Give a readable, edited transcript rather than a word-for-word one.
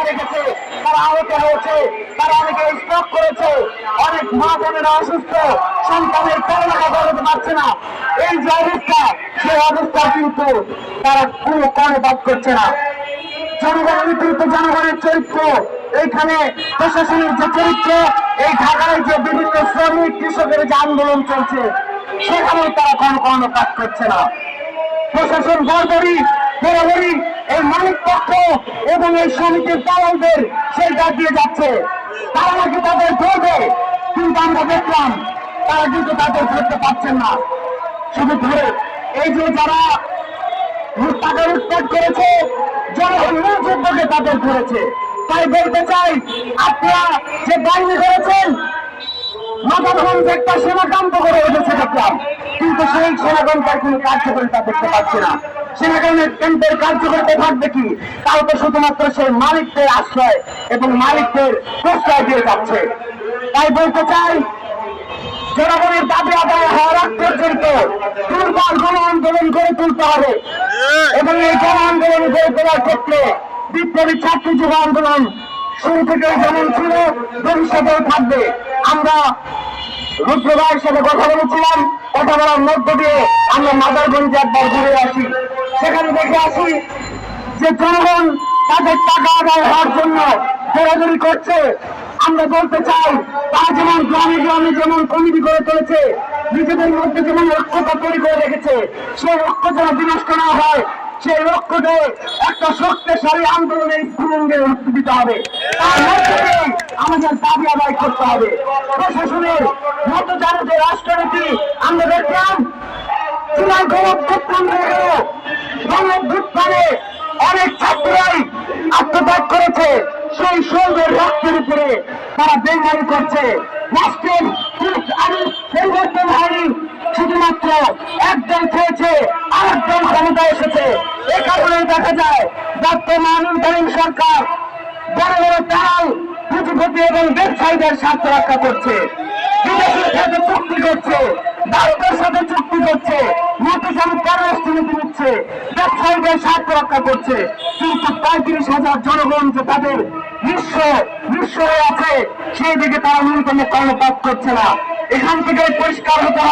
রেখেছে, তারা আহত হয়েছে, তারা অনেকে স্ট্রোক করেছে, অনেক মা বোনেরা অসুস্থ, সন্তানের পড়ালেখা করতে পারছে না। এই যে অবস্থা, সেই অবস্থা কিন্তু তারা কোনো কর্ণপাত করছে না। জনগণের নেতৃত্ব, জনগণের চরিত্র, এইখানে প্রশাসনের যে চরিত্র, এই ঢাকায় যে বিভিন্ন শ্রমিক কৃষকের যে আন্দোলন চলছে, সেখানেও তারা কোনো কর্ণপাত করছে না। প্রশাসন বরাবরই এই মালিক পক্ষ এবং এই সমিতির দালালদের সেই ডাক দিয়ে যাচ্ছে, তারা নাকি তাদের ধরবে, কিন্তু আমরা দেখলাম তারা কিন্তু তাদের ধরতে পারছেন না। শুধু ধরে এই যে যারা টাকা লুটপাট করেছে, জনগণের যোগ্যকে তাদের ধরেছে। তাই বলতে চাই, আপনারা যে বাহিনী করেছেন, মাথাগঞ্জ একটা সেনাকান্ত করে উঠেছে দেখলাম, কিন্তু সেই সেনাকান্তের কোনো কার্যকারিতা দেখতে পাচ্ছি না। সেনাকান্তের ক্যাম্পের কার্যকারিতা থাকবে কি? তাও তো শুধুমাত্র সেই মালিকদের আশ্রয় এবং মালিকদের প্রশ্রয় দিয়ে যাচ্ছে। তাই বলতে চাই, জনগণের দাবি আদায় হওয়ার আগ পর্যন্ত দুর্বল গণ আন্দোলন গড়ে তুলতে হবে এবং এই গণ আন্দোলন গড়ে তোলার ক্ষেত্রে বিপ্লবী ছাত্র যুব আন্দোলন শুরু থেকে যেমন ছিল, ভবিষ্যতেও থাকবে। আমরা রুদ্র ভাইয়ের সাথে কথা বলেছিলাম, কথা বলার মধ্য দিয়ে আমরা মাদারগঞ্জে একবার ঘুরে আসি, সেখানে দেখে আসি যে জনগণ তাদের টাকা আদায় হওয়ার জন্য দৌড়াদৌড়ি করছে। আমরা বলতে চাই, তারা যেমন গ্রামে গ্রামে যেমন কমিটি করে তুলেছে, নিজেদের মধ্যে যেমন ঐক্যতা তৈরি করে রেখেছে, সেই ঐক্য যেন বিনষ্ট না হয়, সেই লক্ষ্যকে একটা শক্তিশালী আন্দোলনের স্ফুলিঙ্গে রূপ দিতে হবে। তার মধ্যে দিয়ে আমাদের দাবি আদায় করতে হবে। প্রশাসনের মতজাত যে রাষ্ট্রনীতি আমরা দেখলাম, চূড়ান্ত গণঅভ্যুত্থান হয়ে গেল, গণঅভ্যুত্থানে অনেক ছাত্ররাই আত্মত্যাগ করেছে, সেই শহীদের রক্তের উপরে তারা বেঙ্গালি করছে। রাষ্ট্রের পরিবর্তন হয়নি, শুধুমাত্র একজন খেয়েছে, আরেকজন ক্ষমতা এসেছে। এ কারণে দেখা যায় বর্তমান অন্তরীণ সরকার বড় বড় দালাল, পুঁজিপতি এবং ব্যবসায়ীদের স্বার্থ রক্ষা করছে, বিদেশের সাথে চুক্তি করছে, ভারতের সাথে চুক্তি করছে, মধ্যসামরিক পররাষ্ট্রনীতি নিচ্ছে, ব্যবসায়ীদের স্বার্থ রক্ষা করছে। কিন্তু 35,000 জনগণ যে তাদের নিঃস্ব হয়ে আছে, সেই দিকে তারা ন্যূনতম কর্ণপাত করছে না। এখান থেকে পরিষ্কার হতে হবে।